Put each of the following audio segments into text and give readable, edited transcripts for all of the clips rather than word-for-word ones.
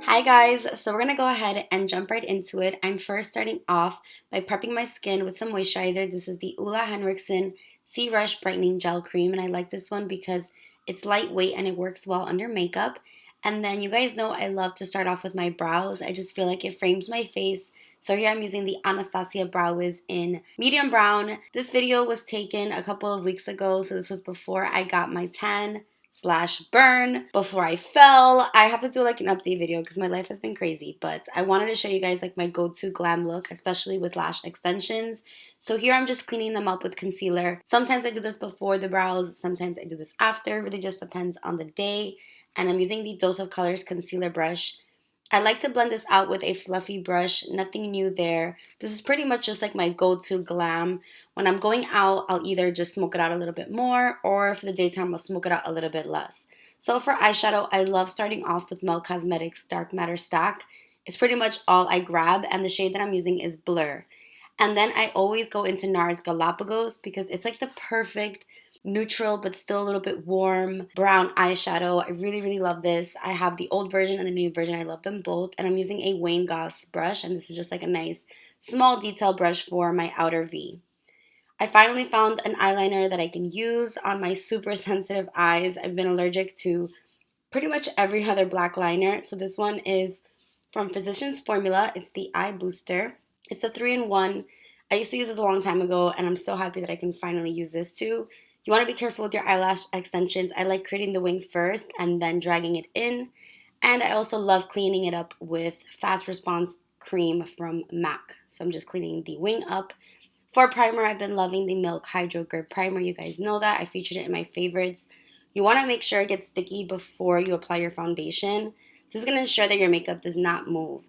Hi guys, so we're going to go ahead and jump right into it. I'm first starting off by prepping my skin with some moisturizer. This is the Ole Henriksen Rush Brightening Gel Cream, and I like this one because it's lightweight and it works well under makeup. And then you guys know I love to start off with my brows. I just feel like it frames my face. So here I'm using the Anastasia Brow Wiz in medium brown. This video was taken a couple of weeks ago, so this was before I got my tan / burn, before I fell. I have to do like an update video because my life has been crazy, but I wanted to show you guys like my go-to glam look, especially with lash extensions. So here I'm just cleaning them up with concealer. Sometimes I do this before the brows, sometimes I do this after. It really just depends on the day. And I'm using the Dose of Colors concealer brush. I like to blend this out with a fluffy brush, nothing new there. This is pretty much just like my go-to glam. When I'm going out, I'll either just smoke it out a little bit more, or for the daytime, I'll smoke it out a little bit less. So for eyeshadow, I love starting off with Mel Cosmetics Dark Matter Stack. It's pretty much all I grab, and the shade that I'm using is Blur. And then I always go into Nars Galapagos because it's like the perfect neutral but still a little bit warm brown eyeshadow. I really love this. I have the old version and the new version. I love them both. And I'm using a Wayne Goss brush, and this is just like a nice small detail brush for my outer V. I finally found an eyeliner that I can use on my super sensitive eyes. I've been allergic to pretty much every other black liner. So this one is from Physicians Formula. It's the Eye Booster. It's a 3-in-1. I used to use this a long time ago, and I'm so happy that I can finally use this too. You want to be careful with your eyelash extensions. I like creating the wing first and then dragging it in. And I also love cleaning it up with Fast Response Cream from MAC. So I'm just cleaning the wing up. For primer, I've been loving the Milk Hydro Grip Primer. You guys know that. I featured it in my favorites. You want to make sure it gets sticky before you apply your foundation. This is going to ensure that your makeup does not move.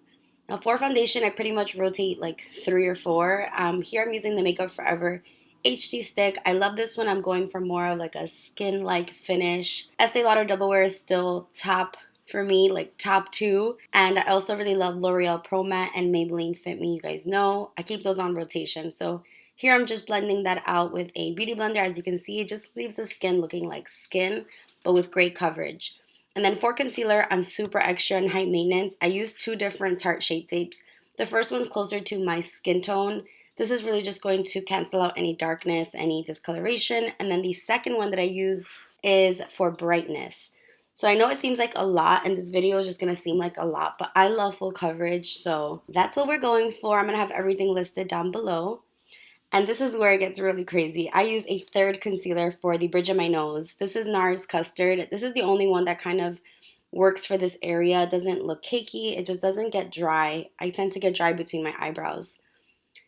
Now for foundation, I pretty much rotate like 3 or 4. Here I'm using the Makeup Forever HD stick. I love this one. I'm going for more of like a skin-like finish. Estee Lauder Double Wear is still top for me, like top 2. And I also really love L'Oreal Pro Matte and Maybelline Fit Me. You guys know I keep those on rotation. So here I'm just blending that out with a beauty blender. As you can see, it just leaves the skin looking like skin, but with great coverage. And then for concealer, I'm super extra and high maintenance. I use 2 different Tarte Shape Tapes. The first one's closer to my skin tone. This is really just going to cancel out any darkness, any discoloration. And then the second one that I use is for brightness. So I know it seems like a lot, and this video is just going to seem like a lot, but I love full coverage, so that's what we're going for. I'm going to have everything listed down below. And this is where it gets really crazy. I use a third concealer for the bridge of my nose. This is Nars Custard. This is the only one that kind of works for this area. It doesn't look cakey. It just doesn't get dry. I tend to get dry between my eyebrows.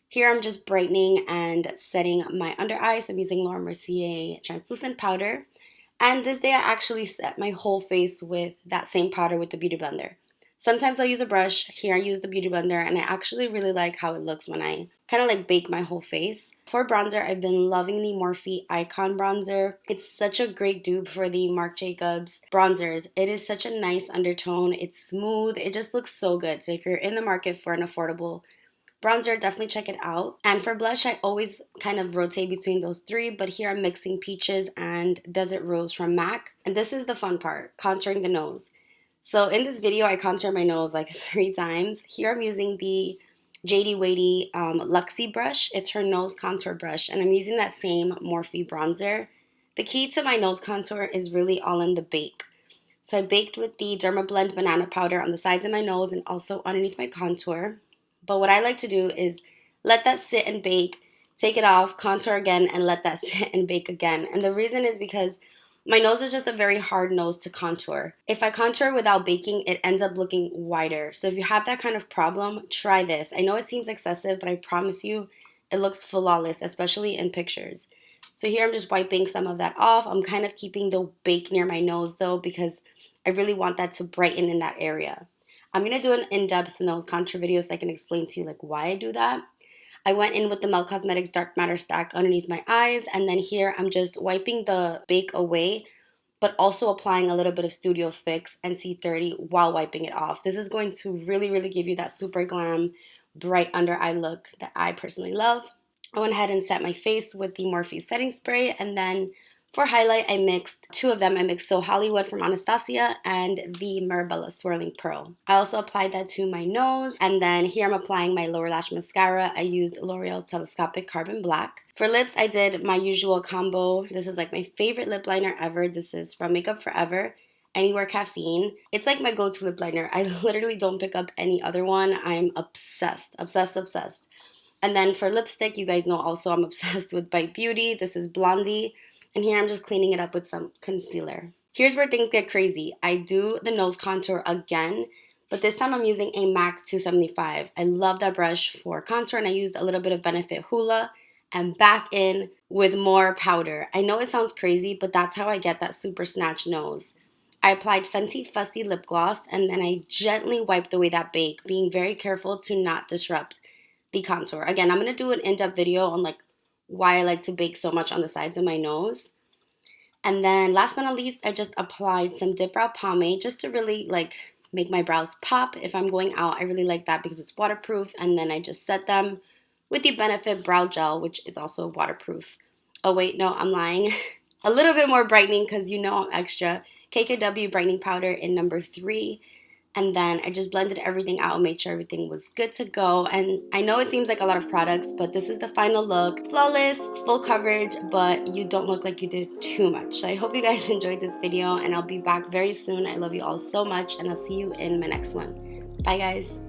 Here I'm just brightening and setting my under eye. So I'm using Laura Mercier translucent powder. And this day I actually set my whole face with that same powder with the Beauty Blender. Sometimes I'll use a brush. Here I use the Beauty Blender, and I actually really like how it looks when I kind of like bake my whole face. For bronzer, I've been loving the Morphe Icon bronzer. It's such a great dupe for the Marc Jacobs bronzers. It is such a nice undertone. It's smooth. It just looks so good. So if you're in the market for an affordable bronzer, definitely check it out. And for blush, I always kind of rotate between those 3, but here I'm mixing Peaches and Desert Rose from MAC. And this is the fun part, contouring the nose. So in this video, I contour my nose like 3 times. Here I'm using the Jadey Wadey Luxie brush. It's her nose contour brush, and I'm using that same Morphe bronzer. The key to my nose contour is really all in the bake. So I baked with the Dermablend banana powder on the sides of my nose and also underneath my contour. But what I like to do is let that sit and bake, take it off, contour again, and let that sit and bake again. And the reason is because my nose is just a very hard nose to contour. If I contour without baking, it ends up looking wider. So if you have that kind of problem, try this. I know it seems excessive, but I promise you it looks flawless, especially in pictures. So here I'm just wiping some of that off. I'm kind of keeping the bake near my nose though, because I really want that to brighten in that area. I'm going to do an in-depth nose contour video so I can explain to you like why I do that. I went in with the Mel Cosmetics Dark Matter Stack underneath my eyes, and then here I'm just wiping the bake away, but also applying a little bit of Studio Fix NC30 while wiping it off. This is going to really give you that super glam, bright under eye look that I personally love. I went ahead and set my face with the Morphe setting spray, and then For highlight, I mixed two of them. I mixed So Hollywood from Anastasia and the Mirabella Swirling Pearl. I also applied that to my nose, and then here I'm applying my lower lash mascara. I used L'Oreal Telescopic Carbon Black. For lips, I did my usual combo. This is like my favorite lip liner ever. This is from Makeup Forever. Anywhere Caffeine. It's like my go-to lip liner. I literally don't pick up any other one. I'm obsessed, obsessed, obsessed. And then for lipstick, you guys know also I'm obsessed with Bite Beauty. This is Blondie. And here I'm just cleaning it up with some concealer. Here's where things get crazy. I do the nose contour again, but this time I'm using a MAC 275. I love that brush for contour, and I used a little bit of Benefit Hoola and back in with more powder. I know it sounds crazy, but that's how I get that super snatch nose. I applied Fenty Fussy lip gloss, and then I gently wiped away that bake, being very careful to not disrupt the contour. Again, I'm going to do an in-depth video on like why I like to bake so much on the sides of my nose. And then last but not least, I just applied some Dip Brow Pomade just to really like make my brows pop. If I'm going out, I really like that because it's waterproof. And then I just set them with the Benefit Brow Gel, which is also waterproof. Oh wait, no, I'm lying. A little bit more brightening because you know I'm extra. KKW brightening powder in number 3. And then I just blended everything out and made sure everything was good to go. And I know it seems like a lot of products, but this is the final look. Flawless, full coverage, but you don't look like you did too much. So I hope you guys enjoyed this video, and I'll be back very soon. I love you all so much, and I'll see you in my next one. Bye, guys.